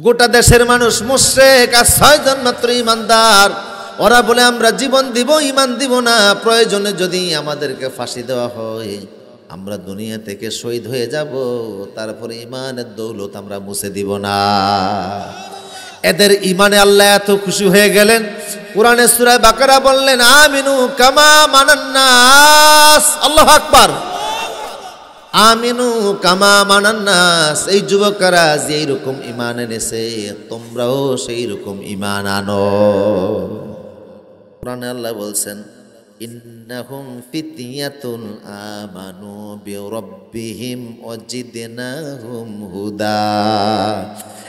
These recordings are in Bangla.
গোটা দেশের মানুষ মুশরিক আর 6 জন মাত্র ঈমানদার। ওরা বলে আমরা জীবন দিব, ঈমান দিব না, প্রয়োজনে যদি আমাদেরকে ফাঁসি দেওয়া হয় আমরা দুনিয়া থেকে শহীদ হয়ে যাব, তারপরে ঈমানের দৌলত আমরা মুছে দিব না। এদের ঈমানে আল্লাহ এত খুশি হয়ে গেলেন, কোরআনে সূরা বাকারা বললেন আমিনু কামা মানান নাস। আল্লাহু আকবার। আমিনু কামা মানান নাস। এই যুবকেরা যে এইরকম ঈমান এনেছে তোমরাও সেই রকম ঈমান আনো। কোরআনে আল্লাহ বলছেন ইন্নাহুম ফিতয়াতুন আমানু বিরাব্বিহিম ওয়াজিদনাহুম হুদা।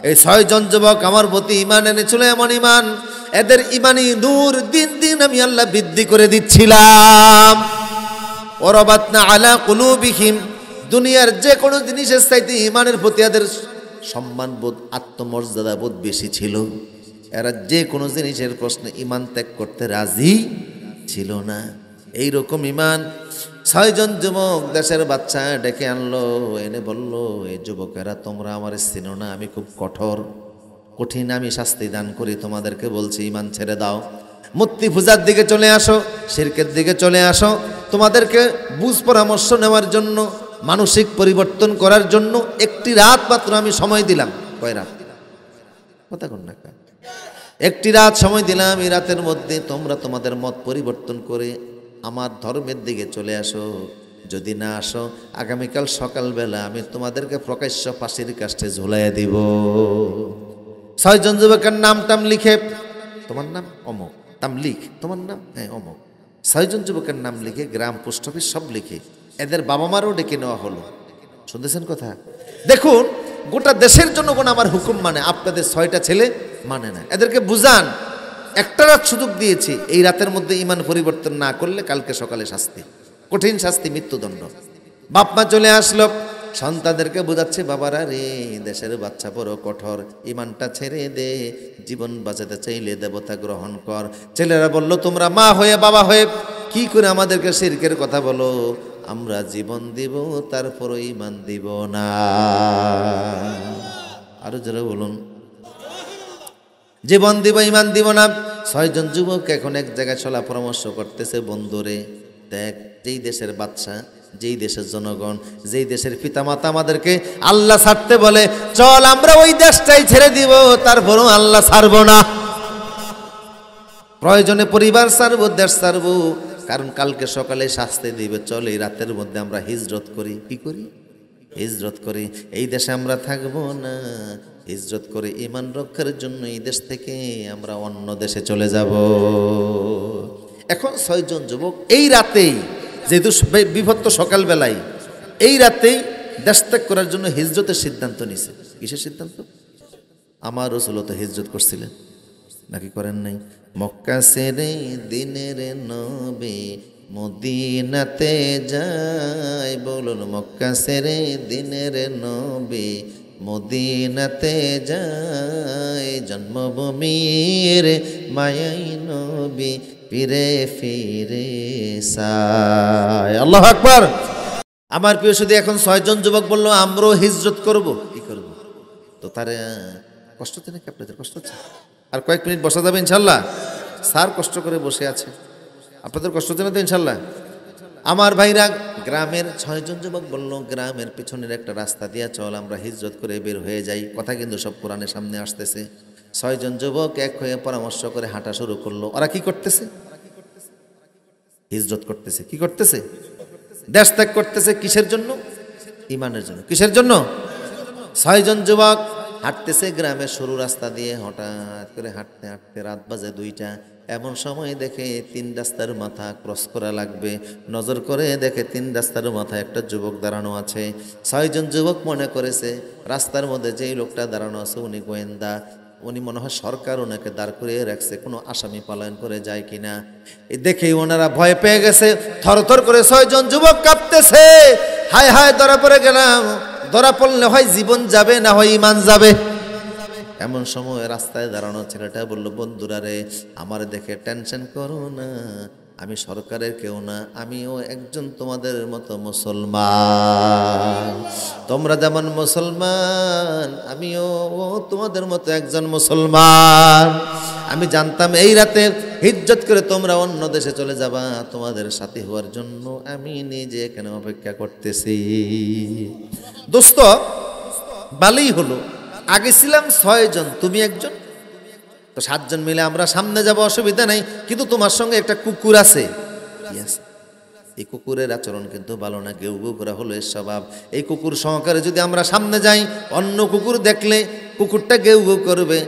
এই 6 জন যুবক আমার প্রতি ঈমান এনেছিল, এমন ঈমান এদের ঈমানি নূর দিন দিন আমি আল্লাহ বৃদ্ধি করে দিচ্ছিলাম। ওয়ারাবাতনা আলা কুলুবিহিম। দুনিয়ার যে কোনো জিনিসের চাইতে ঈমানের প্রতি এদের সম্মানবোধ, আত্মমর্যাদা বোধ বেশি ছিল। এরা যে কোনো জিনিসের প্রশ্নে ঈমান ত্যাগ করতে রাজি ছিল না। এইরকম ঈমান 6 জন যুবক দেশের বাচ্চা ডেকে আনলো, এনে বলল এই যুবকেরা তোমরা আমার চিনো না, আমি খুব কঠিন আমি শাস্তি দান করি, তোমাদেরকে বলছি ঈমান ছেড়ে দাও, মূর্তি পূজার দিকে চলে আসো, শিরকের দিকে চলে আসো। তোমাদেরকে বুঝ পরামর্শ নেওয়ার জন্য, মানসিক পরিবর্তন করার জন্য একটি রাত মাত্র আমি সময় দিলাম। কয় রাত? কথা কোন না, একটি রাত সময় দিলাম। এই রাতের মধ্যে তোমরা তোমাদের মত পরিবর্তন করে আমার ধর্মের দিকে চলে আসো। যদি না আসো আগামীকাল সকালবেলা আমি তোমাদেরকে প্রকাশ্য ফাঁসির কাষ্টে ঝুলাইয়া দিব। 6 জন যুবকের নাম টাম লিখে, তোমার নাম অমুক, তামলিক, তোমার নাম হ্যাঁ অমুক। 6 জন যুবকের নাম লিখে গ্রাম, পোস্ট অফিস সব লিখে এদের বাবা মারও ডেকে নেওয়া হলো। শুনতেছেন কথা? দেখুন, গোটা দেশের জনগণ আমার হুকুম মানে, আপনাদের 6টা ছেলে মানে না। এদেরকে বুঝান, একটা রাত সুযোগ দিয়েছি, এই রাতের মধ্যে ঈমান পরিবর্তন না করলে কালকে সকালে শাস্তি, কঠিন শাস্তি, মৃত্যুদণ্ড। বাপ মা চলে আসলো, সন্তানদেরকে বোঝাচ্ছে বাবারা রে, দেশের বাচ্চা বড় কঠোর, ঈমানটা ছেড়ে দে, জীবন বাঁচাতে চাইলে দেবতা গ্রহণ কর। ছেলেরা বলল তোমরা মা হয়ে বাবা হয়ে কি করে আমাদেরকে শিরকের কথা বলো, আমরা জীবন দিব তারপরও ঈমান দিব না। আরো যারা বলুন, জীবন দিব ঈমান দিব না। 6 জন যুবক এখন এক জায়গায় চলা পরামর্শ করতেছে, বন্ধুরে দেখ, যেই দেশের বাদশা, যেই দেশের জনগণ, যেই দেশের পিতামাতা আমাদেরকে আল্লাহ ছাড়তে বলে, চল আমরা ওই দেশটাই ছেড়ে দিব, তারপরও আল্লাহ ছাড়বো না। প্রয়োজনে পরিবার ছাড়বো, দেশ ছাড়বো, কারণ কালকে সকালে শাস্তি দিবে। চল এই রাতের মধ্যে আমরা হিজরত করি। কি করি? হিজরত করি। এই দেশে আমরা থাকবো না, হিজরত করে ঈমান রক্ষার জন্য এই দেশ থেকে আমরা অন্য দেশে চলে যাব। এখন 6 জন যুবক এই রাতেই, যেহেতু বিভক্ত সকালবেলায়, এই রাতেই দেশ ত্যাগ করার জন্য হিজরতের সিদ্ধান্ত নিছে। কিসের সিদ্ধান্ত? আমার রাসূল তো হিজরত করছিলেন, নাকি করেন নাই? মক্কা ছেড়ে দিনের নবী মদিনাতে যায়, বলুন মক্কা ছেড়ে দিনের নবী মদিনাতে যায়, জন্মভূমির মায়াই নবী ফিরে ফিরে সায়। আল্লাহু আকবার। আমার প্রিয় শুধু এখন 6 জন যুবক বলল আমরাও হিজরত করব। কি করব? তো তারে কষ্ট হচ্ছে নাকি? আপনাদের কষ্ট হচ্ছে? আর কয়েক মিনিট বসা যাবে ইনশাল্লাহ? স্যার কষ্ট করে বসে আছে, আপনাদের কষ্ট হচ্ছে না তো ইনশাল্লাহ? আমার ভাইরা, গ্রামের 6 জন যুবক বলল গ্রামের পিছনের একটা রাস্তা দিয়া চল, আমরা হিজরত করে বের হয়ে যাই। কথা কিন্তু সব কোরআনের সামনে আসতেছে। 6 জন যুবক এক হয়ে পরামর্শ করে হাঁটা শুরু করলো। ওরা কি করতেছে? হিজরত করতেছে। কি করতেছে? দেশ ত্যাগ করতেছে। কিসের জন্য? ঈমানের জন্য। কিসের জন্য? 6 জন যুবক হাঁটতেছে গ্রামের সরু রাস্তা দিয়ে। হঠাৎ করে হাঁটতে হাঁটতে রাত বাজে 2টা। এমন সময় দেখে 3 রাস্তার মাথা ক্রস করা লাগবে। নজর করে দেখে 3 রাস্তার মাথায় একটা যুবক দাঁড়ানো আছে। 6 জন যুবক মনে করেছে রাস্তার মধ্যে যেই লোকটা দাঁড়ানো আছে উনি গোয়েন্দা, উনি মনে হয় সরকার ওনাকে দাঁড় করিয়ে রাখছে, কোনো আসামি পলায়ন করে যায় কিনা। দেখেই ওনারা ভয় পেয়ে গেছে, থরথর করে 6 জন যুবক কাঁপতেছে। হায় হায়, ধরা পড়ে গেলাম। ধরা পড়লে হয় জীবন যাবে, না হয় ঈমান যাবে। এমন সময় রাস্তায় দাঁড়ানো ছেলেটা বলল, বন্ধুরা রে, আমার দেখে টেনশন করো না, আমি সরকারের কেউ না, আমিও একজন তোমাদের মতো মুসলমান। তোমরা যেমন মুসলমান, আমিও তোমাদের মতো একজন মুসলমান। আমি জানতাম এই রাতে হিজ্জত করে তোমরা অন্য দেশে চলে যাবা, তোমাদের সাথী হওয়ার জন্য আমি নিজে এখানে অপেক্ষা করতেছি। দোস্ত, ভালোই হলো, আগে ছিলাম 6 জন, তুমি একজন, তো 7 জন মিলে আমরা সামনে যাব, অসুবিধা নাই। কিন্তু তোমার সঙ্গে একটা কুকুর আছে। এই কুকুরের আচরণ কিন্তু ভালো না, গেউ গেউ করা হলো এর স্বভাব। এই কুকুর সহকারে যদি আমরা সামনে যাই, অন্য কুকুর দেখলে কুকুরটা গেউ গেউ করবে,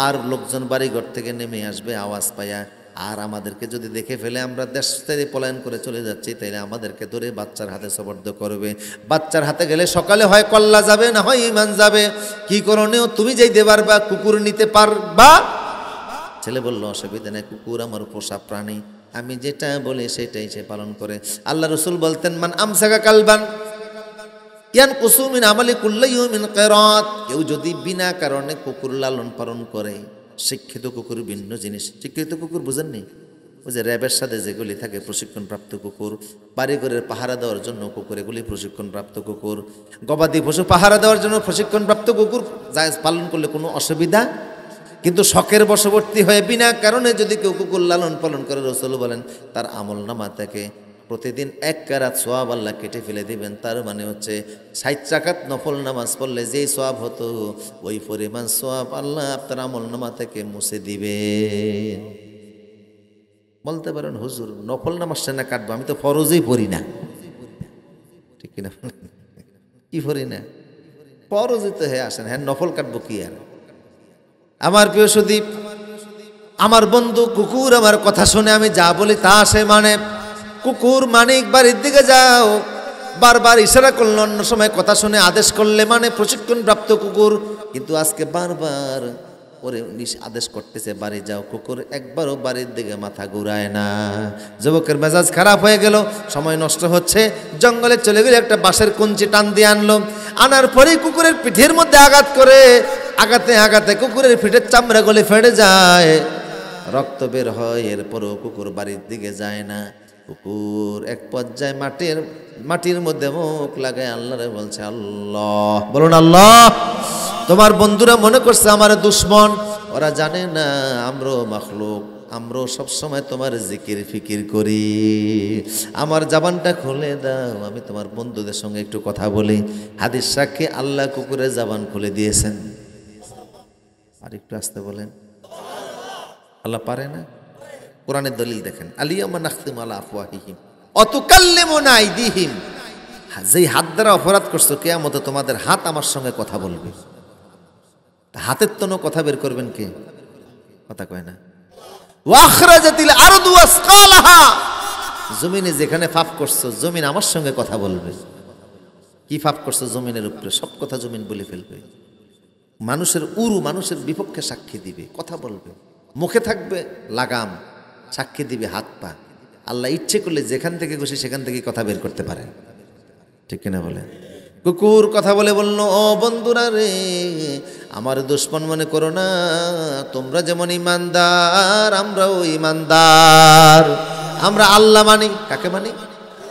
আর লোকজন বাড়িঘর থেকে নেমে আসবে আওয়াজ পায়া। আর আমাদেরকে যদি দেখে ফেলে আমরা দেশ থেকে পলায়ন করে চলে যাচ্ছি, তাইলে আমাদেরকে ধরে বাচ্চার হাতে সোপর্দ করবে। বাচ্চার হাতে গেলে সকালে হয় কল্লা যাবে, না হয় ঈমান যাবে। কি করণীয়? তুমি যাইতে পারবা, কুকুর নিতে পারবা? ছেলে বলল, অসুবিধা নেই, কুকুর আমার পোষা প্রাণী, আমি যেটা বলি সেটাই সে পালন করে। আল্লাহ রসুল বলতেন, মান আমসাকা কালবান ইয়ানকুসু মিন আমালি কুল্লি ইয়াউমিন কিরাত। কেউ যদি বিনা কারণে কুকুর লালন পালন করে, শিক্ষিত কুকুর ভিন্ন জিনিস। শিক্ষিত কুকুর বুঝেননি? ওই যে র্যাবের সাথে যেগুলি থাকে প্রশিক্ষণপ্রাপ্ত কুকুর, বাড়িঘরের পাহারা দেওয়ার জন্য কুকুর, এগুলি প্রশিক্ষণপ্রাপ্ত কুকুর। গবাদি পশু পাহারা দেওয়ার জন্য প্রশিক্ষণপ্রাপ্ত কুকুর জায়েজ, পালন করলে কোনো অসুবিধা। কিন্তু শখের বশবর্তী হয়ে বিনা কারণে যদি কেউ কুকুর লালন পালন করে, রাসূল বলেন তার আমলনামা থেকে প্রতিদিন 1 কারাত সওয়াব আল্লাহ কেটে ফেলে দিবেন। তার মানে হচ্ছে 60 রাকাত নফল নামাজ পড়লে যেই সওয়াব হতো, ওই পরিমাণ সওয়াব আল্লাহ আপনার আমলনামা থেকে মুছে দিবেন। বলতে পারেন, হুজুর নফল নামাজ না কাটবো, আমি তো ফরজই পড়ি না। ঠিক কিনা? কি পড়ি না? ফরজই তো হয়ে আসেন, হ্যাঁ নফল কাটবো কি আর? আমার প্রিয় সুদীপ, আমার বন্ধু কুকুর আমার কথা শুনে, আমি যা বলি তা সে মানে। কুকুর মানিক বাড়ির দিকে যাও, বারবার ইশারা করলে, অন্য সময় কথা শুনে আদেশ করলে মানে প্রশিক্ষণপ্রাপ্ত কুকুর। কিন্তু আজকে বারবার ওরে আদেশ করতেছে বাড়ি যাও, কুকুর একবারও বাড়ির দিকে মাথা ঘুরায় না। যুবকের মেজাজ খারাপ হয়ে গেল, সময় নষ্ট হচ্ছে। জঙ্গলে চলে গেলে একটা বাঁশের কঞ্চি টান দিয়ে আনলো, আনার পরেই কুকুরের পিঠের মধ্যে আঘাত করে, আঘাতে আঘাতে কুকুরের পিঠের চামড়া গলে ফেটে যায়, রক্ত বের হয়। এরপরও কুকুর বাড়ির দিকে যায় না। কুকুর এক পর্যায়ে মাটির মধ্যে মুখ লাগায় আল্লাহরে বলছে, আল্লাহ, বলুন আল্লাহ। তোমার বন্ধুরা মনে করছে আমার দুশ্মন, ওরা জানে না আমরাও মাখলুক, আমরাও সবসময় তোমার জিকির ফিকির করি। আমার জবানটা খুলে দাও, আমি তোমার বন্ধুদের সঙ্গে একটু কথা বলি। হাদিস সাক্ষী আল্লাহ কুকুরের জবান খুলে দিয়েছেন। আর একটু আসতে বলেন, আল্লাহ পারে না? কোরআনের দলিল দেখেন, আলিয়ামা নাখতিমু আলা আফওয়াহিহিম ওয়া তুকাল্লিমুনা আইদিহিম। যেই হাত দ্বারা অপরাধ করছো, কিয়ামতে তোমাদের হাত আমার সঙ্গে কথা বলবে। হাতের তোনো কথা বের করবেন কে? কথা কয় না। ওয়া আখরাজাতিল আরদু আসকালাহা, জমিনে যেখানে পাপ করছো, জমিন আমার সঙ্গে কথা বলবে। কি পাপ করছো জমিনের উপরে, সব কথা জমিন বলে ফেলবে। মানুষের উরু মানুষের বিপক্ষে সাক্ষী দিবে, কথা বলবে। মুখে থাকবে লাগাম, সাক্ষী দিবে হাত পা। আল্লাহ ইচ্ছে করলে যেখান থেকে খুশি সেখান থেকে কথা বের করতে পারে। ঠিক কিনা বলে? কুকুর কথা বলে বলল, ও বন্ধুরা রে, আমার দুশ্মন মনে করো না, তোমরা যেমন ইমানদার আমরাও ইমানদার। আমরা আল্লাহ মানি। কাকে মানি?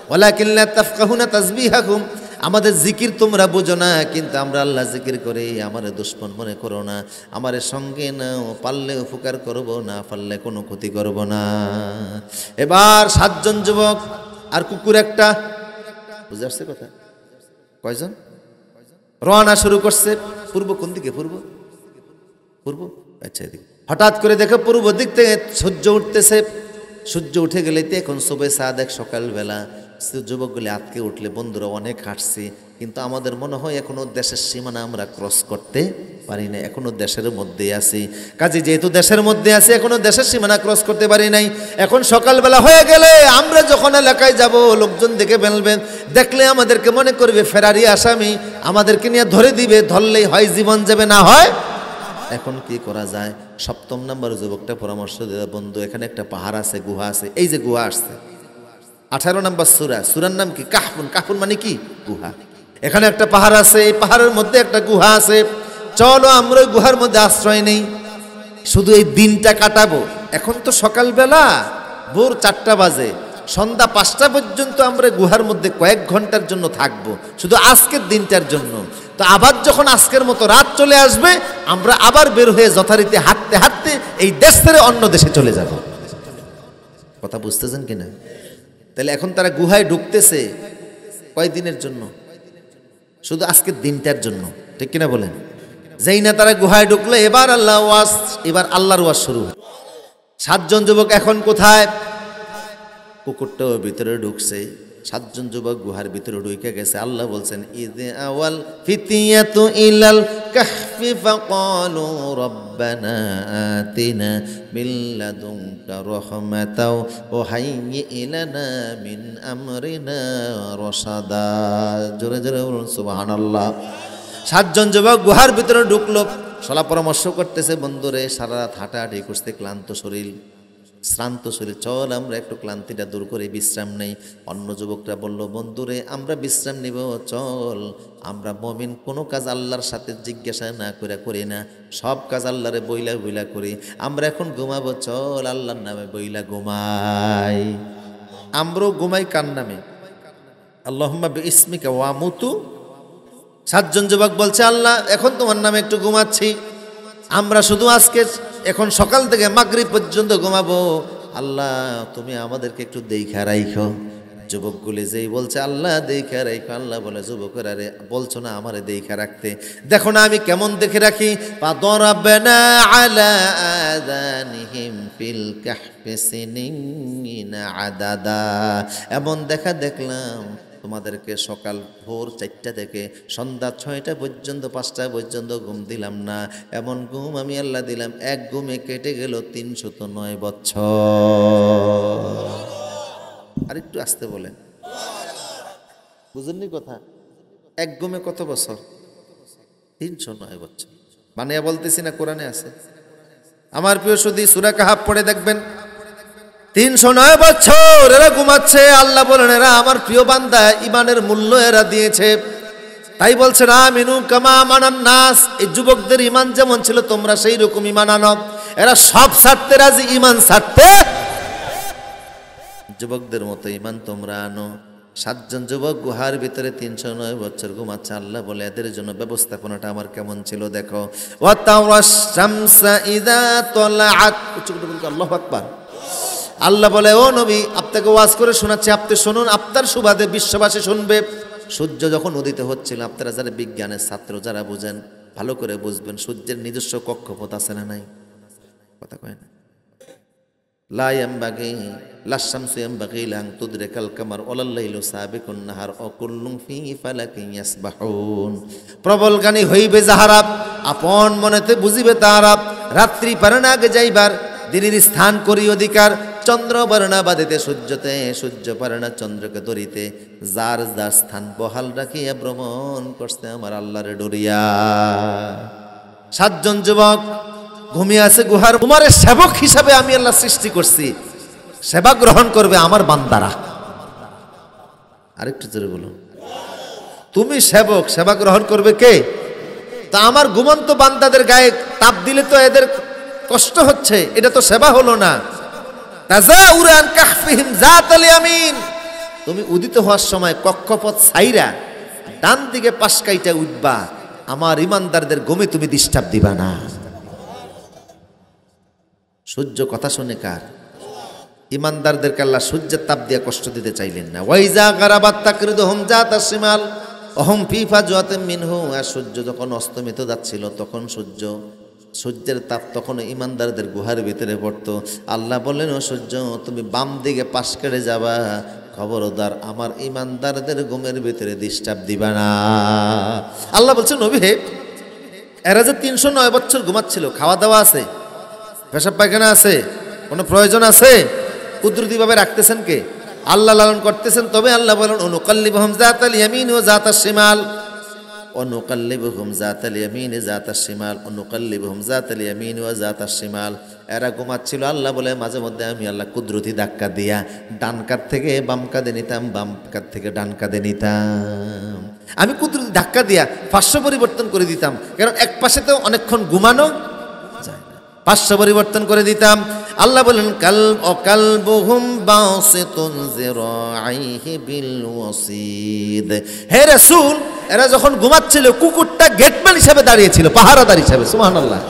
ওয়ালাকিন লা তাফকাহুনা তাসবিহাকুম, আমাদের জিকির তোমরা বুঝো না, কিন্তু আমরা আল্লাহ জিকির করি। আমার দুশ্মন মনে করো না, আমার সঙ্গে নাও, পারলে উপকার করব, না পারলে কোনো ক্ষতি করব না। এবার 7 জন যুবক আর কুকুর একটা, বুঝে আসছে কথা? কয়জন? রওনা শুরু করছে। পূর্ব কোন দিকে? পূর্ব, আচ্ছা এদিকে। হঠাৎ করে দেখো পূর্ব দিক থেকে সূর্য উঠতেছে। সূর্য উঠে গেলে তো এখন সবে সাদেক সকালবেলা। যুবকগুলি আটকে উঠলে, বন্ধুরা অনেক হাঁটছি, কিন্তু আমাদের মনে হয় এখনো দেশের সীমানা আমরা ক্রস করতে পারি না, এখনো দেশের মধ্যে আছি। কাজে যেহেতু দেশের মধ্যে আছি, এখনো দেশের সীমানা ক্রস করতে পারি নাই। এখন সকালবেলা হয়ে গেলে আমরা যখন এলাকায় যাব, লোকজন দেখে ফেলবেন, দেখলে আমাদেরকে মনে করবে ফেরারি আসামি, আমাদেরকে নিয়ে ধরে দিবে। ধরলেই হয় জীবন যাবে, না হয়। এখন কি করা যায়? 7 নম্বর যুবকটা পরামর্শ দিল, বন্ধু এখানে একটা পাহাড় আছে, গুহা আছে। এই যে গুহা আসছে, 18 নম্বর সূরার নাম কি? কাহফুন। কাহফুন মানে কি? গুহা। এখানে একটা পাহাড় আছে, এই পাহাড়ের মধ্যে একটা গুহা আছে, চলো আমরা ওই গুহার মধ্যে আশ্রয় নেই, শুধু এই দিনটা কাটাবো। এখন তো সকালবেলা, ভোর 4টা বাজে, সন্ধ্যা 5টা পর্যন্ত আমরা গুহার মধ্যে কয়েক ঘন্টার জন্য থাকবো, শুধু আজকের দিনটার জন্য। তো আবার যখন আজকের মতো রাত চলে আসবে, আমরা আবার বের হয়ে যথারীতি হাঁটতে হাঁটতে এই দেশ ছেড়ে অন্য দেশে চলে যাব। কথা বুঝতেছেন কিনা? তাহলে এখন তারা গুহায় ঢুকতেছে কয়দিনের জন্য? শুধু আজকের দিনটার জন্য, ঠিক কিনা বলেন? যেই না তারা গুহায় ঢুকলো, এবার আল্লাহর ওয়াজ শুরু হয়। 7 জন যুবক এখন কোথায়? কুকুরটাও ভিতরে ঢুকছে, 7 জন যুবক গুহার ভিতরে ঢুকে গেছে। আল্লাহ বলছেন, ইযে আওয়াল ফিতিয়াতু ইলাল কাহফি ফাকালু রব্বানা আতিনা মিন লাদুনকা রাহমাতাও ওয়া হাইয়্যি ইলানা মিন আমরিনা রাশাদা। জোরে জোরে বলুন সুবহানাল্লাহ। 7 জন যুবক গুহার ভিতরে ঢুকলো, সলা পরামর্শ করতেছে, বন্ধুরে সারা রাত হাঁটাহাঁটি করতে শ্রান্ত শরীর, চল আমরা একটু ক্লান্তিটা দূর করে বিশ্রাম নেই। অন্য যুবকরা বলল, বন্ধুরে আমরা বিশ্রাম নিব, চল আমরা মুমিন, কোনো কাজ আল্লাহর সাথে জিজ্ঞাসা না করে করি না, সব কাজ আল্লাহরে বইলা বইলা করি, আমরা এখন ঘুমাবো, চল আল্লাহর নামে বইলা ঘুমাই। আমরাও ঘুমাই কার নামে? আল্লাহুম্মা বিইসমিকা ওয়া মুতু। 7 জন যুবক বলছে, আল্লাহ এখন তোমার নামে একটু ঘুমাচ্ছি, আমরা শুধু আজকে এখন সকাল থেকে মাগরিব পর্যন্ত ঘুমাবো, আল্লাহ তুমি আমাদেরকে একটু দেখা রাখো। যুবকগুলি যেই বলছে আল্লাহ দেখা রাখো, আল্লাহ বলে, যুবকেরা রে বলছো না আমারে দেখা রাখতে, দেখো না আমি কেমন দেখে রাখি। ফাদরাবনা আলা আযানিহিম ফিল কাহফি সিনিনা আদাদা। এমন দেখলাম তোমাদেরকে সকাল ভোর 4টা থেকে সন্ধ্যা 6টা পর্যন্ত 5টা পর্যন্ত ঘুম দিলাম না, এমন ঘুম আমি আল্লাহ দিলাম, এক ঘুমে কেটে গেল 309 বছর। আরেকটু আসতে বলেন, বুঝেননি কথা? এক ঘুমে কত বছর? 309 বছর। বানিয়া বলতেছি না, কোরআনে আছে। আমার প্রিয় সুধী, সূরা কাহাফ পড়ে দেখবেন, 309 বছর এরা ঘুমাচ্ছে। আল্লাহ বলেন, এরা আমার প্রিয় বান্দা, ইমানের মূল্য এরা দিয়েছে। তাই বলছে না, আমিনু কামা আমানান নাস, এই যুবকদের ইমান যেমন ছিল তোমরা সেই রকম ইমান আনো। এরা সব ছাড়তে রাজি, ইমান ছাড়তে যুবকদের মতো ইমান তোমরা আনো। 7 জন যুবক গুহার ভিতরে 309 বছর ঘুমাচ্ছে। আল্লাহ বলে, এদের জন্য ব্যবস্থাপনাটা আমার কেমন ছিল দেখো। ওয়া তাওরাশ শামসা ইযা তালাআত। আল্লাহু আকবার। আল্লাহ বলে, ও নবী আপনাকে ওয়াজ করে শোনাচ্ছি, আপনি শুনুন, আপনার সুবাদে বিশ্ববাসী শুনবে। সূর্য যখন উদিত হচ্ছিল, আপনারা যারা বিজ্ঞানের ছাত্র যারা বুঝেন ভালো করে বুঝবেন, সূর্যের নিজস্ব কক্ষপথ আছে না নাই? কথা কয় না? লা ইয়ামবাগি লাশ-শামসু ইয়ামবাগি লান তুদরিকাল কামার ওয়ালাল লাইলু সাবিকুন নাহার ওয়া কুল্লুন ফি ফালাকিন ইয়াসবাহুন। প্রবল জ্ঞানী হইবে যাহারা, আপন মনেতে বুঝিবে তাহারা, রাত্রি পারে না আগে যাইবার, দিনের স্থান করি অধিকার, চন্দ্র বর্ণা বাদিতে সূর্যতে, সূর্য পারে না চন্দ্রকে ধরিতে, যার যার স্থান বহাল রাখিয়া ভ্রমণ করছে আমার আল্লাহর ডরিয়া। 7 জন যুবক ঘুমিয়ে আছে গুহার। তোমার সেবক হিসাবে আমি আল্লাহ সৃষ্টি করছি, সেবা গ্রহণ করবে আমার বান্দারা। আরেকটু জোরে বলুন, তুমি সেবক, সেবা গ্রহণ করবে কে? তা আমার ঘুমন্ত বান্দাদের গায়ে তাপ দিলে তো এদের কষ্ট হচ্ছে, এটা তো সেবা হলো না। তাজাউরান কাহফিহিম যাতাল ইয়ামিন, তুমি উদিত হওয়ার সময় কক্ষপথ ছাইরা ডান দিকে পাশ কাইটা উঠবা, আমার ইমানদারদের ঘুমে তুমি ডিস্টার্ব দিবা না। সূর্য কথা শুনে কার? ইমানদারদেরকে আল্লাহ সূর্যের তাপ দিয়ে কষ্ট দিতে চাইলেন না। ওয়াইজা গারাবাত তাকরিদুহুম যাতাস শিমাল ওহুম ফি ফাজওয়াতিন মিনহু। আর সূর্য যখন অস্তমিত যাচ্ছিল, তখন সূর্যের তাপ তখন ইমানদারদের গুহার ভিতরে পড়তো। আল্লাহ বললেন, ও সূর্য তুমি বাম দিকে পাশ কেটে যাবা, খবরদার আমার ইমানদারদের ঘুমের ভিতরে ডিস্টার্ব দিবা না। আল্লাহ বলছে, নবী হে, এরা যে 309 বছর ঘুমাচ্ছিল, খাওয়া দাওয়া আছে, পেশাব পায়খানা আছে, কোনো প্রয়োজন আছে? কুদরতিভাবে রাখতেছেন কে? আল্লাহ লালন করতেছেন। তবে আল্লাহ বলেন, অনুকাল্লিবুহুম যাতাল ইয়ামিন ওয়া যাতাস শিমাল, অনুকাল্লিবুহুম যাতাল ইয়ামিন যাতাস শিমাল, অনুকাল্লিবুহুম যাতাল ইয়ামিন ওয়া যাতাস শিমাল। এরা ঘুমাচ্ছিল, আল্লাহ বলে মাঝে মধ্যে আমি আল্লাহ কুদরতি ধাক্কা দিয়া ডান কাঁধ থেকে বাম কাঁধে নিতাম, বাম কাঁধ থেকে ডান কাঁধে নিতাম। আমি কুদরতি ধাক্কা দিয়া পার্শ্ব পরিবর্তন করে দিতাম, কারণ এক পাশে তো অনেকক্ষণ ঘুমানো যায় না। পার্শ্ব পরিবর্তন করে দিতাম। আল্লাহ বলেন কালবুহুম বাসিতুন যিরাইহি বিল ওয়াসিদ। হে রাসূল, এরা যখন ঘুমাচ্ছিল কুকুরটা গেটম্যান হিসেবে দাঁড়িয়েছিল, পাহারাদার হিসেবে। সুবহানাল্লাহ।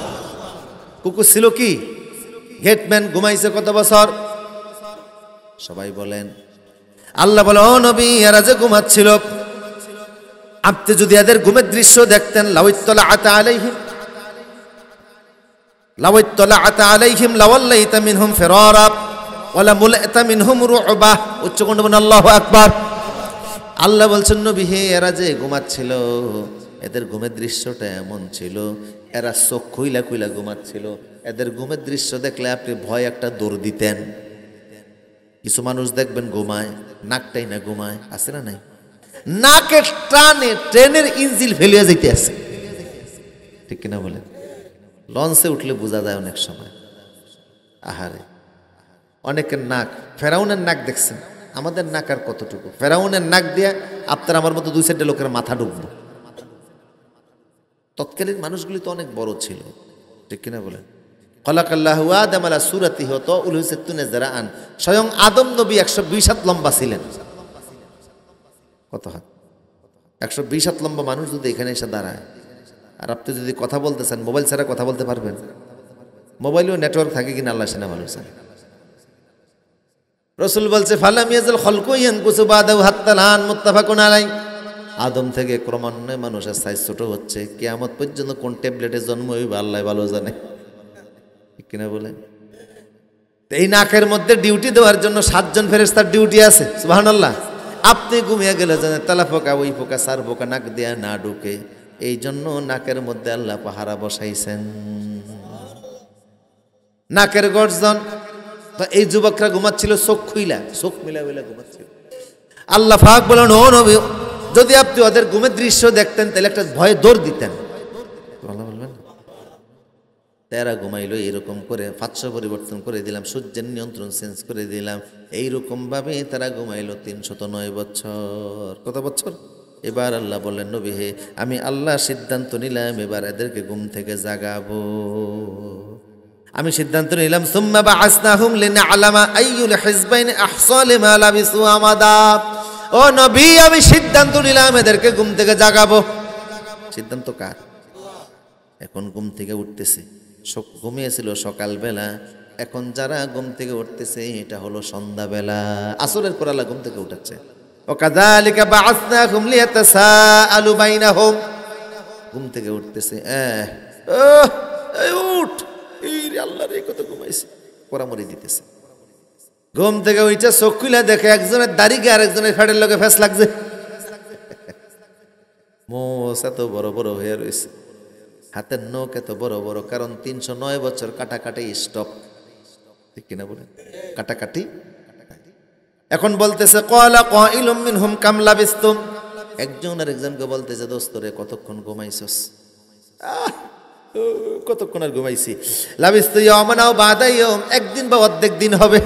কুকুর ছিল কি গেটম্যান। ঘুমাইছে কত বছর? সবাই বলেন। আল্লাহ বলে, ও নবী, এরা যে ঘুমাচ্ছিল, আপনি যদি এদের ঘুমের দৃশ্য দেখতেন, লাওয়াইত্তালাআতা আলাইহিম লাওয়াল্লাইতা মিনহুম ফিরারা ওয়ালা মুলাইতা মিনহুম রু'বা। উচ্চকণ্ঠ বলেন আল্লাহু আকবার। আল্লাহ বলছেন, নবী হে, এরা যে ঘুমাচ্ছিল, এদের ঘুমের দৃশ্যটা এমন ছিল, এরা চোখ খুইলা খুইলা ঘুমাচ্ছিল। এদের ঘুমের দৃশ্য দেখলে আপনি ভয় একটা দৌড় দিতেন। কিছু মানুষ দেখবেন ঘুমায়, নাকটাই না ঘুমায়, আছে না নাই? নাকের টানে ট্রেনের ইঞ্জিন ফেলিয়া যাইতে আছে, ঠিক কিনা বলেন? লঞ্চে উঠলে বোঝা যায় অনেক সময়। আহারে, অনেকের নাক, ফেরাউনের নাক দেখছেন, আমাদের নাক আর কতটুকু? ফেরাউনের নাক দিয়ে আপনার আমার মতো 2-4 লোকের মাথা ঢুকবো। তৎকালীন মানুষগুলি তো অনেক বড় ছিল, ঠিক কিনা বলেন? খলাকাল্লাহু আদম আলা সূরাতিহি ওয়া তাউল সিত্তুনা যারাআন। স্বয়ং আদম নবী 120 হাত লম্বা ছিলেন। কত হাত? 120 হাত লম্বা মানুষ যদি এখানে এসে দাঁড়ায়, আর আপনি যদি কথা বলতেছেন, মোবাইল ছাড়া কথা বলতে পারবেন? মোবাইলেও নেটওয়ার্ক থাকে কিনা আল্লাহ সেনা ভালো জানে। রাসূল বলছে, ফালাম ইয়াজাল খালকু ইয়ানকুসু বাদাহু হাত্তা লান, মুত্তাফাকুন আলাই। আদম থেকে ক্রমান্বয়ে মানুষের সাইজ ছোট হচ্ছে, কিয়ামত পর্যন্ত কোন ট্যাবলেটে জন্ম হইবে আল্লাহ ভালো জানে, ঠিক কিনা বলেন? এই নাকের মধ্যে ডিউটি দেওয়ার জন্য 7 জন ফেরেশতার ডিউটি আছে। সুবহানাল্লাহ। আপনি ঘুমিয়ে গেলে জানেন তালা পোকা, ওই পোকা, সার পোকা নাক দেয়া না ঢুকে, এই জন্য নাকের মধ্যে আল্লাহ পাহারা বসাইছেন। নাকের গর্জন। তো এই যুবকরা ঘুমাচ্ছিল চোখ খুইলা, চোখ মিলা মিলা ঘুমাচ্ছিল। আল্লাহ পাক বলেন, ও নবী, যদি আপনি ওদের ঘুমের দৃশ্য দেখতেন তাহলে একটা ভয়ে দৌড় দিতেন। বলবেন তারা ঘুমাইলো এরকম করে, পার্শ্ব পরিবর্তন করে দিলাম, সূর্যের নিয়ন্ত্রণ চেঞ্জ করে দিলাম। এইরকম ভাবে তারা ঘুমাইলো 309 বছর। কত বছর? এবার আল্লাহ বললেন, নবী হে, আমি আল্লাহ সিদ্ধান্ত নিলাম, এবার এদেরকে ঘুম থেকে জাগাবো। আমি সিদ্ধান্ত নিলাম, সুম্মা বাআসনাহুম লিনা'লামা আইয়ুল হিজবাইনি আহসা লিমা লাবিসু আমাদা। ও নবী, আমি সিদ্ধান্ত নিলাম এদেরকে ঘুম থেকে জাগাবো। সিদ্ধান্ত কার? এখন ঘুম থেকে উঠতেছে, ঘুমিয়েছিল সকালবেলা, এখন যারা ঘুম থেকে উঠতেছে এটা হলো সন্ধ্যাবেলা, আসরের পর আল্লাহ ঘুম থেকে উঠাচ্ছে। ওয়াকাযালিকা বাআসনাহুম লিয়াতাসাআলু বাইনাহুম। ঘুম থেকে উঠতেছে, উঠ, এই আল্লাহ রে কত ঘুমাইছে, পরামরি দিতেছে। ঘুম থেকে উঠে চোখ খুলে দেখে একজনের দাড়িকে আরেকজনের ফ্যাটের লগে ফেস লাগছে। মোষ এত বড় বড় হয়ে রয়েছে, হাতের নখ এত বড় বড়, কারণ 309 বছর কাটাকাটি স্টপ, ঠিক কিনা বলেন? কাটাকাটি। এখন বলতেছে, ক্বালা ক্বাইলুম মিনহুম কাম লাবিসতুম। একজন আরেকজনকে বলতেছে, দোস্ত রে কতক্ষণ ঘুমাইছস? কতক্ষণ আর ঘুমাইছি? লাবিস্তু ইয়াওমান আও বা'দা ইয়াওম, একদিন বা অর্ধেক দিন হবে।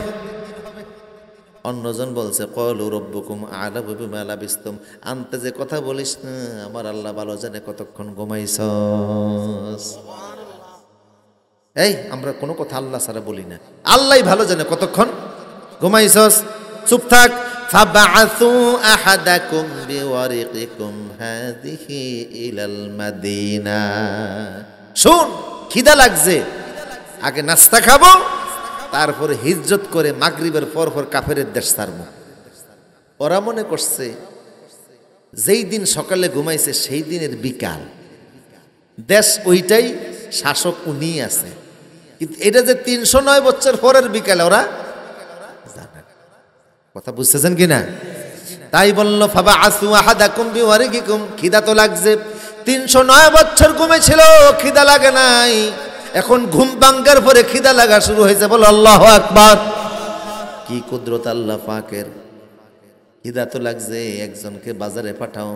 অন্যজন বলছে, ক্বালু রাব্বুকুম আ'লামু বিমা লাবিসতুম। আনতে যে কথা বলিস না, আমার আল্লাহ ভালো জানে কতক্ষণ ঘুমাইছস। এই আমরা কোনো কথা আল্লাহ ছাড়া বলি না, আল্লাহই ভালো জানে কতক্ষণ ঘুমাইছস। চুপ থাক। ফাবআসু আহাদাকুম বিওয়ারিকিকুম হাযিহি ইলাল মাদিনা। শুন, খিদা লাগছে, আগে নাস্তা খাবো, তারপরে হিজরত করে মাগরিবের পর পর কাফেরের দেশ ছাড়বো। ওরা মনে করছে যেই দিন সকালে ঘুমাইছে সেই দিনের বিকাল, দেশ ওইটাই, শাসক উনি আছে, কিন্তু এটা যে 309 বছর পরের বিকালে ওরা জানে। কথা বুঝতেছেন কিনা? তাই বলল, ফাবআসু আহাদাকুম বিওয়ারিকিকুম। খিদা তো লাগছে, 309 বছর ঘুমেছিল, খিদা লাগে নাই, এখন ঘুম ভাঙ্গার পরে খিদা লাগা শুরু হয়েছে। বলো আল্লাহু আকবার। কি কুদরত আল্লাহ পাকের। খিদা তো লাগছে, একজনকে বাজারে পাঠাও,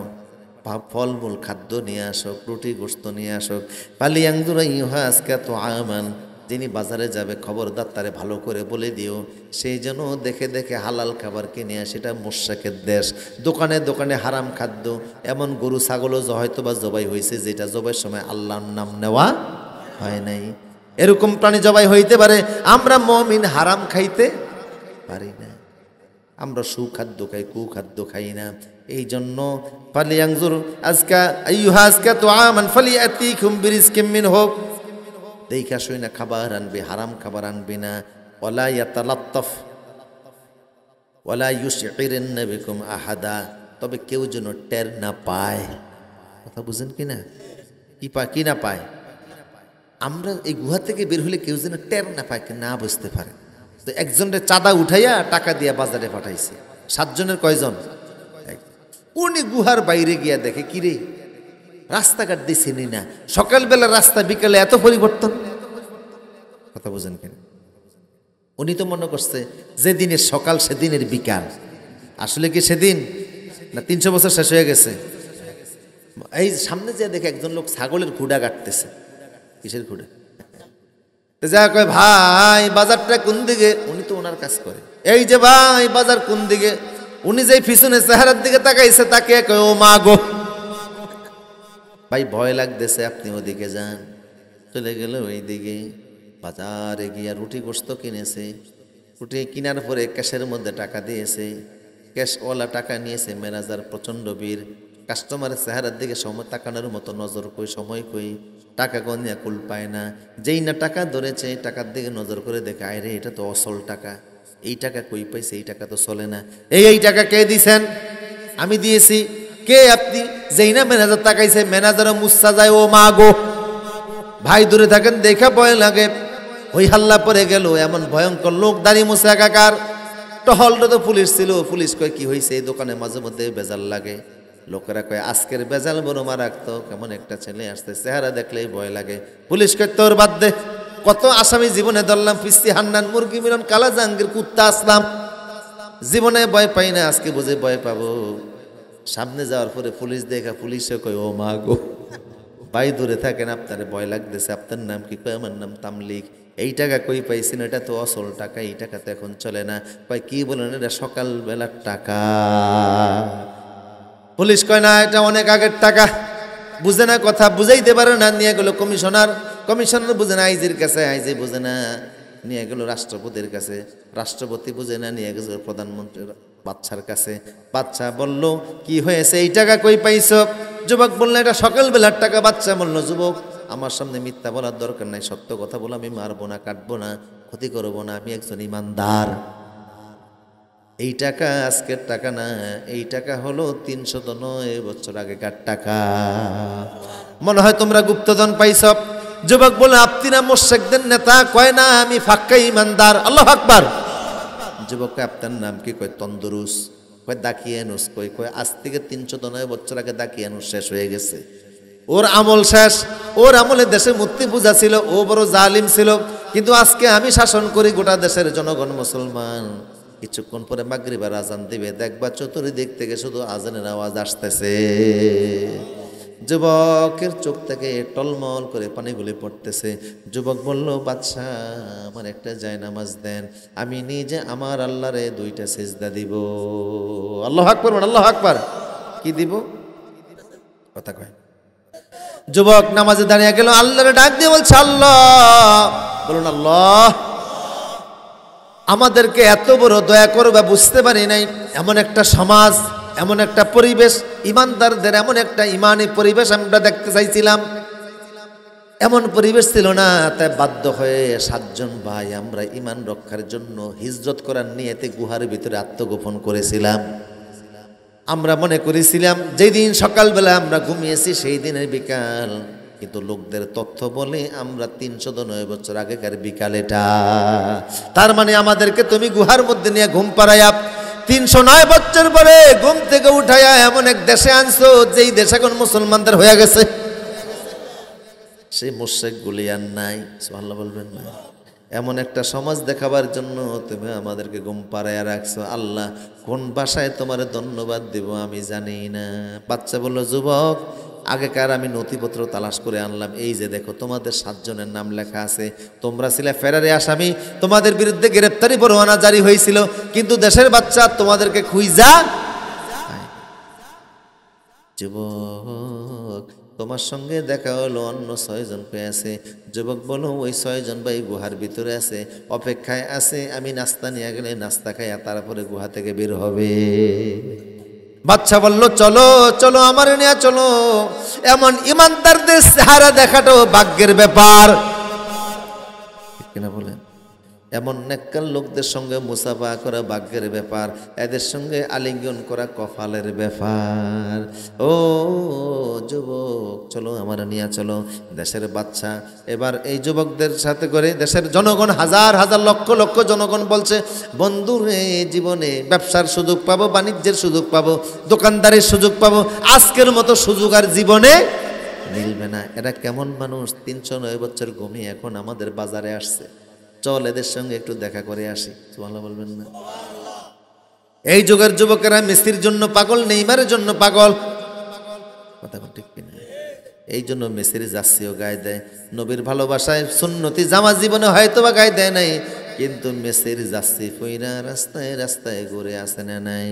ফলমূল খাদ্য নিয়ে আসো, রুটি গোশত নিয়ে আসো। ফালিয়ানজুর আইয়ুহা আসকাতু আমান। যিনি বাজারে যাবে খবরদার তারে ভালো করে বলে দিও, সেই জন্য দেখে দেখে হালাল খাবার কিনে আসে। এটা মুশরিকের দেশ, দোকানে দোকানে হারাম খাদ্য। এমন গরু ছাগলও হয়তো বা জবাই হয়েছে যেটা জবাইয়ের সময় আল্লাহর নাম নেওয়া হয় নাই। এরকম প্রাণী জবাই হইতে পারে। আমরা মুমিন হারাম খাইতে পারি না, আমরা সুখাদ্য খাই, কুখাদ্য খাই না। এই জন্য ফালিয়ানজুর আজকা আইয়ুহা আজকা তুআমান ফালিয়াতিকুম বিরিজকিম মিনহু, দেখা শুই না খাবার আনবে, হারাম খাবার আনবে না। ওয়ালা ইয়াতালাত্তাফ ওয়ালা ইউশইরিন্না বিকুম আহাদা, তবে কেউ যেন টের না পায়। কথা বুঝেন কি না? কি পায় কি না পায়? আমরা এই গুহা থেকে বের হলে কেউ যেন টের না পায়, না বুঝতে পারে। তো একজনের চাঁদা উঠাইয়া টাকা দিয়া বাজারে পাঠাইছে, 7 জনের কয়জন? উনি গুহার বাইরে গিয়া দেখে কিরে রাস্তাঘাট দিয়ে চিনি না, সকালবেলা রাস্তা বিকালে এত পরিবর্তন। কথা বুঝেন কেন? উনি তো মনে করছে যেদিনের সকাল সেদিনের বিকাল। আসলে কি সেদিন না 300 বছর শেষ হয়ে গেছে? এই সামনে যে দেখে একজন লোক ছাগলের খুঁড়া কাটতেছে। কিসের খুঁড়া? যা কয় ভাই বাজারটা কোন দিকে? উনি তো ওনার কাজ করে। এই যে ভাই বাজার কোন দিকে? উনি যে পিছনে চেহারার দিকে তাকাইছে, তাকে কয় ও মা গো। ভাই ভয় লাগতেছে, আপনি ওদিকে যান। চলে গেল ওই দিকে, বাজারে গিয়া রুটি গোস্ত কিনেছে। রুটি কিনার পরে ক্যাশের মধ্যে টাকা দিয়েছে, ক্যাশওয়ালা টাকা নিয়েছে। ম্যানেজার প্রচণ্ড বীর, কাস্টমারের চেহারার দিকে সময় তাকানোর মতো নজর কই, সময় কই, টাকা গনিয়া কুল পায় না। যেই না টাকা ধরেছে, টাকার দিকে নজর করে দেখে আয় রে এটা তো অসল টাকা, এই টাকা কই পাইছে, এই টাকা তো চলে না। এই টাকা কে দিছেন? আমি দিয়েছি। কে আপনি? যেই না ম্যানেজার তাকাইছে, ম্যানেজারও মুচ্ছা যায় ও মা গো। ভাই দূরে থাকেন, দেখা ভয় লাগে। ওই হাল্লা পরে গেল, এমন ভয়ঙ্কর লোক, দাড়ি মুছে একাকার। টহলটা তো পুলিশ ছিল। পুলিশ কয় কি হয়েছে? এই দোকানে মাঝে মধ্যে বেজাল লাগে। লোকেরা কয় আজকের বেজাল বড় মারাত্মক, কেমন একটা ছেলে আসছে, চেহারা দেখলেই ভয় লাগে। পুলিশ কয় তোর বাদ দে, কত আসামি জীবনে ধরলাম, ফিস্তি হান্নান, মুরগি মিলন, কালা জাহাঙ্গীর, কুত্তা আসলাম, জীবনে ভয় পাই না, আজকে বুঝে ভয় পাবো। সামনে যাওয়ার পরে পুলিশ দেখা, পুলিশে কয় ও মা গো। ভাই দূরে থাকেন, আপনার ভয় লাগতেছে। আপনার নাম কি? কয় আমার নাম তামলিক। এই টাকা কই পাইছেন? এটা তো অসল টাকা, এই টাকা তো এখন চলে না। কয় কি বলেন? এটা সকালবেলার টাকা। পুলিশ কয় না, এটা অনেক আগের টাকা। বুঝে না, কথা বুঝাইতে পারে না। নিয়ে গেল কমিশনার, কমিশনার বুঝে না আইজির কাছে, আইজি বুঝে না। নিয়ে গেল রাষ্ট্রপতির কাছে, রাষ্ট্রপতি বুঝে না। নিয়ে গেছে প্রধানমন্ত্রীর বাচ্চার কাছে। বাচ্চা বলল কি হয়েছে? এই টাকা কই পাইছ? যুবক বলল এটা সকালবেলার টাকা। বাচ্চা বলল যুবক আমার সামনে মিথ্যা বলার দরকার নাই, সত্য কথা বলো, আমি মারবো না, কাটবো না, ক্ষতি করবো না, আমি একজন ইমানদার। এই টাকা আজকের টাকা না, এই টাকা হলো 309 বছর আগেকার টাকা। মনে হয় তোমরা গুপ্তধন পাইছ। যুবক বলে আপনি না মোশরিকদের নেতা? কয় না, আমি ফাক্কা ইমানদার। আল্লাহু আকবার। যুবক আপনার নাম কি? কয় তন্দুরুস। কয় দাকিয়ানুস। কয় আজ থেকে 309 বছর আগে দাকিয়ানুস শেষ হয়ে গেছে, ওর আমল শেষ। ওর আমলে দেশে মূর্তি পূজা ছিল, ও বড় জালিম ছিল। কিন্তু আজকে আমি শাসন করি, গোটা দেশের জনগণ মুসলমান। কিছুক্ষণ পরে মাগরিবের আজান দিবে, দেখবা চতুর্দিক থেকে শুধু আজানের আওয়াজ আসতেছে। যুবকের চোখ থেকে টলমল করে পানিগুলি পড়তেছে। যুবক বলল বাদশাহ আমার একটা জায়নামাজ দেন, আমি নিজে আমার আল্লাহরে 2টা সিজদা দিব। আল্লাহু আকবার, আল্লাহু আকবার। কি দিব? কথা কয়। যুবক নামাজে দাঁড়িয়ে গেল, আল্লাহরে ডাক দিয়ে বলছে আল্লাহ, বলুন আল্লাহ, আমাদেরকে এত বড় দয়া করবে বুঝতে পারি নাই। এমন একটা সমাজ, এমন একটা পরিবেশ, ইমানদারদের এমন একটা ইমানি পরিবেশ আমরা দেখতে চাইছিলাম, এমন পরিবেশ ছিল না। তাই বাধ্য হয়ে 7 জন ভাই আমরা ইমান রক্ষার জন্য হিজরত করার নিয়তে গুহার ভিতরে আত্মগোপন করেছিলাম। আমরা মনে করেছিলাম যেই দিন সকালবেলা আমরা ঘুমিয়েছি সেই দিনের বিকাল, কিন্তু লোকদের তথ্য বলে আমরা 309 বছর আগেকার বিকাল এটা। তার মানে আমাদেরকে তুমি গুহার মধ্যে নিয়ে ঘুম পাড়াইয়া 309 বছর পরে ঘুম থেকে উঠাইয়া এমন এক দেশে আনছো যেই দেশ এখন মুসলমানদের হয়ে গেছে। সেই মুশরিক গুলি আর নাই, সুবহানাল্লাহ বলবেন না? এমন একটা সমাজ দেখাবার জন্য তুমি আমাদেরকে ঘুম পাড়াইয়া রাখছো। আল্লাহ কোন ভাষায় তোমার ধন্যবাদ দিব আমি জানি না। বাচ্চা বলল যুবক আগেকার আমি নথিপত্র তালাশ করে আনলাম, এই যে দেখো তোমাদের 7 জনের নাম লেখা আছে, তোমরা ছিলে ফেরারি আসামি, তোমাদের বিরুদ্ধে গ্রেপ্তারি পরোয়ানা জারি হয়েছিল, কিন্তু দেশের বাচ্চা তোমাদেরকে খুঁজা। যুবক তোমার সঙ্গে দেখা হলো, অন্য 6 জন পেয়েছে। যুবক বলল, ওই 6 জন ভাই গুহার ভিতরে আছে, অপেক্ষায় আছে, আমি নাস্তা নিয়ে গেলে নাস্তা খাইয়া তারপরে গুহা থেকে বের হবে। বাচ্চা বলল, চলো চলো, আমার নিয়ে চলো। এমন ইমানদারদের চেহারা দেখাটাও ভাগ্যের ব্যাপার, কিনা বলেন? এমন নেককার লোকদের সঙ্গে মুসাফা করা ভাগ্যের ব্যাপার, এদের সঙ্গে আলিঙ্গন করা কপালের ব্যাপার। ও যুবক, চলো আমার নিয়ে চলো। দেশের বাচ্চা এবার এই যুবকদের সাথে করে দেশের জনগণ, হাজার হাজার লক্ষ লক্ষ জনগণ বলছে, বন্ধু রে, জীবনে ব্যবসার সুযোগ পাবো, বাণিজ্যের সুযোগ পাবো, দোকানদারের সুযোগ পাবো, আজকের মতো সুযোগ আর জীবনে মিলবে না। এরা কেমন মানুষ? 309 বছর ঘুমিয়ে এখন আমাদের বাজারে আসছে, চল এদের সঙ্গে একটু দেখা করে আসি। সুবহানাল্লাহ বলবেন না? এই যুগের যুবকেরা মেসির জন্য পাগল, নেইমারের জন্য পাগল, কথা ঠিক কিনা? এই জন্য মেসির জার্সিও গায়ে দেয়। নবীর ভালোবাসায় সুন্নতি জামা জীবনে হয়তো বা গায়ে দেয় নাই, কিন্তু মেসির জার্সি পইরা রাস্তায় রাস্তায় ঘুরে আসে না নাই?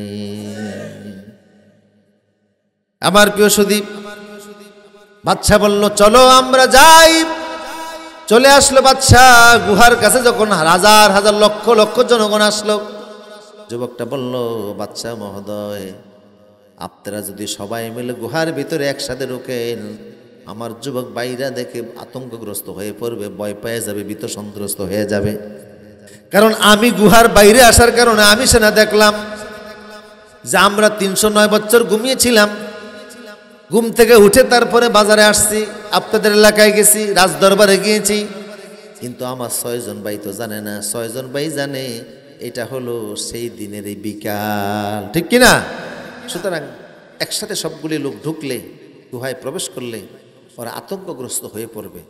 আমার প্রিয় সুদীপ, বাদশা বলল, চলো আমরা যাই। চলে আসলো বাদশা গুহার কাছে। যখন হাজার হাজার লক্ষ লক্ষ জনগণ আসলো, যুবকটা বলল, বাদশা মহোদয়, আপনারা যদি সবাই মিলে গুহার ভিতরে একসাথে ঢোকেন, আমার যুবক বাইরা দেখে আতঙ্কগ্রস্ত হয়ে পড়বে, ভয় পেয়ে যাবে, ভীত সন্ত্রস্ত হয়ে যাবে। কারণ আমি গুহার বাইরে আসার কারণে আমি সেনা দেখলাম যে আমরা 309 বছর ঘুমিয়েছিলাম, ঘুম থেকে উঠে তারপরে বাজারে আসছি, আপনাদের এলাকায় গেছি, রাজদরবারে গিয়েছি, কিন্তু আমার 6 জন ভাই তো জানে না। 6 জন ভাই জানে এটা হলো সেই দিনের এই বিকাল, ঠিক কিনা? সুতরাং একসাথে সবগুলি লোক ঢুকলে, গুহায় প্রবেশ করলে ওরা আতঙ্কগ্রস্ত হয়ে পড়বে।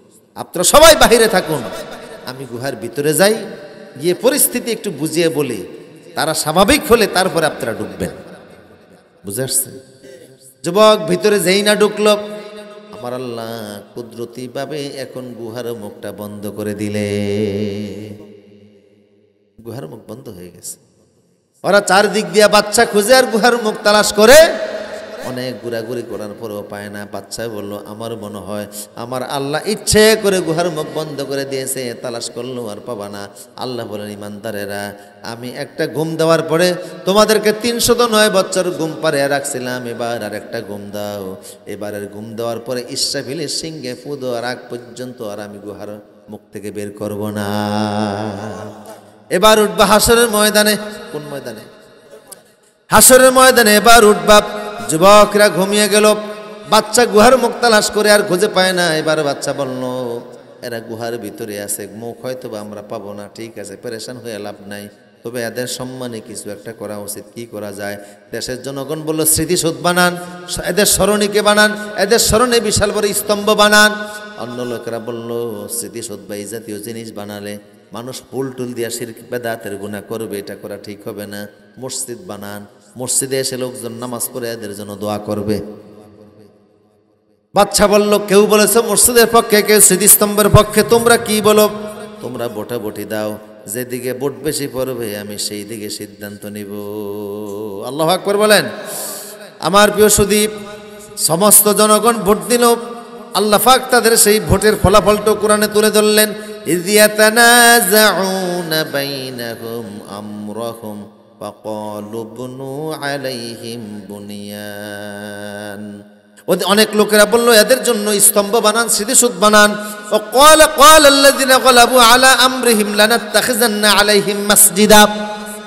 আপনারা সবাই বাহিরে থাকুন, আমি গুহার ভিতরে যাই, গিয়ে পরিস্থিতি একটু বুঝিয়ে বলি, তারা স্বাভাবিক হলে তারপরে আপনারা ঢুকবেন। বুঝে আসছে? যুবক ভিতরে যেই না ঢুকলো, আমার আল্লাহ কুদরতি ভাবে এখন গুহার মুখটা বন্ধ করে দিলে। গুহার মুখ বন্ধ হয়ে গেছে। ওরা চারদিক দিয়া বাচ্চা খুঁজে আর গুহার মুখ তালাশ করে, অনেক ঘোরাঘুরি করার পরেও পায় না। বাচ্চা বলল, আমার মনে হয় আমার আল্লাহ ইচ্ছে করে গুহার মুখ বন্ধ করে দিয়েছে, তালাশ করলো আর পাবা না। আল্লাহ বলেন, ইমানদারেরা, আমি একটা ঘুম দেওয়ার পরে তোমাদেরকে 309 বছর ঘুম পাড়িয়ে রাখছিলাম, এবার আর একটা ঘুম দাও। এবারের ঘুম দেওয়ার পরে ইসরাফিলের সিংহে ফু দেওয়ার আগ পর্যন্ত আর আমি গুহার মুখ থেকে বের করব না। এবার উঠবা হাসরের ময়দানে। কোন ময়দানে? হাসরের ময়দানে এবার উঠবা। যুবকরা ঘুমিয়ে গেল, বাচ্চা গুহার মুখ তালাশ করে আর খুঁজে পায় না। এবার বাচ্চা বলল, এরা গুহার ভিতরে আছে, মুখ হয়তো বা আমরা পাবো না, ঠিক আছে, পেরেশান হয়ে লাভ নাই, তবে এদের সম্মানে কিছু একটা করা উচিত। কি করা যায়? দেশের জনগণ বলল, স্মৃতিসৌধ বানান, এদের স্মরণীকে বানান, এদের স্মরণে বিশাল বড় স্তম্ভ বানান। অন্য লোকেরা বলল, স্মৃতিসৌধ বা এই জাতীয় জিনিস বানালে মানুষ ফুল টুল দিয়া শিরক বেদাতের গুনাহ করবে, এটা করা ঠিক হবে না। মসজিদ বানান, মসজিদে এসে লোকজন নামাজ পড়ে এদের জন্য দোয়া করবে। বাচ্চা বলল, কেউ বলেছে মসজিদের পক্ষে, কেউ স্মৃতিস্তম্ভের পক্ষে, তোমরা কি বলো? তোমরা ভোটাভুটি দাও, যেদিকে ভোট বেশি পড়বে আমি সেই দিকে সিদ্ধান্ত নিব। আল্লাহু আকবার বলেন। আমার প্রিয় সুদীপ, সমস্ত জনগণ ভোট দিল। আল্লাহ পাক তাদের সেই ভোটের ফলাফলটা কোরআনে তুলে ধরলেন। ইয ইয়াতানাযাউনা বাইনাহুম আমরাহুম ফাকালু বুনু আলাইহিম বুনিয়ান। অনেক লোকেরা বলল, এদের জন্য স্তম্ভ বানান, স্মৃতিসৌধ বানান। ও ক্বালাল্লাযিনা গালাবু আলা আমরিহিম লানাত্তাখিযান্না আলাইহিম মাসজিদা।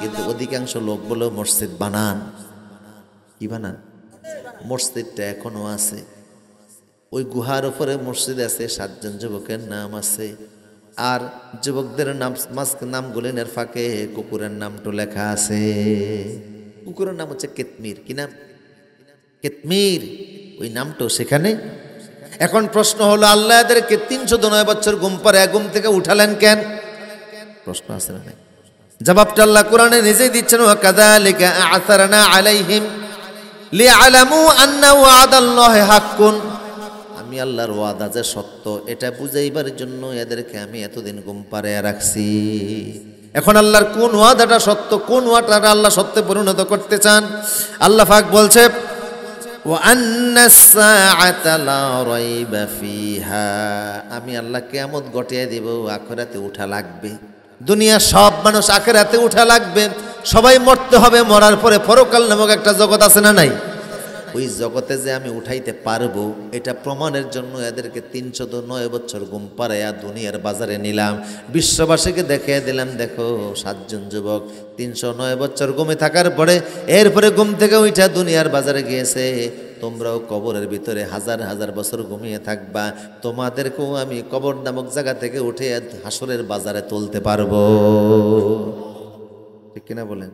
কিন্তু অধিকাংশ লোক বলল, মসজিদ বানান। কি বানান? মসজিদটা এখনো আছে, ওই গুহার উপরে মসজিদ আছে, 7 জন যুবকের নাম আছে, আর যুবকদের নামগুলিনের ফাঁকে কুকুরের নামটা লেখা আছে। কুকুরের নাম হচ্ছে কেতমির। কি নাম? কেতমির। ওই নামটাও সেখানে। এখন প্রশ্ন হলো, আল্লাহ এদেরকে 309 বছর ঘুম পাড়ে ঘুম থেকে উঠালেন কেন? প্রশ্ন আছে না? জবাবটা আল্লাহ কোরআনে নিজেই দিচ্ছেন। ওয়া কাযালিকা আ'থারনা আলাইহিম লি'আলামু আন্না ওয়া'দাল্লাহি হাক্কুন। আমি আল্লাহর ওয়াদা যে সত্য, এটা বুঝাইবার জন্য এদেরকে আমি এতদিন ঘুম পাড়িয়ে রাখছি। এখন আল্লাহর কোন ওয়াদাটা সত্য, কোন ওয়াদাটা আল্লাহ সত্যে পরিণত করতে চান? আল্লাহ পাক বলছে, ওয়ান্নাস সাআতা লা রাইবা ফিহা, আমি আল্লাহ কিয়ামত ঘটিয়ে দেব, আখিরাতে উঠা লাগবে। দুনিয়া সব মানুষ আখিরাতে উঠা লাগবে, সবাই মরতে হবে, মরার পরে পরকাল নামক একটা জগৎ আছে না নাই? ওই জগতে যে আমি উঠাইতে পারবো এটা প্রমাণের জন্য এদেরকে 309 বছর ঘুম পাড়াইয়া দুনিয়ার বাজারে নিলাম, বিশ্ববাসীকে দেখিয়ে দিলাম, দেখো 7 জন যুবক 309 বছর ঘুমে থাকার পরে এরপরে ঘুম থেকে উঠা দুনিয়ার বাজারে গিয়েছে, তোমরাও কবরের ভিতরে হাজার হাজার বছর ঘুমিয়ে থাকবা, তোমাদেরকেও আমি কবর নামক জায়গা থেকে উঠে হাসরের বাজারে তুলতে পারবো। ঠিক কিনা বলেন?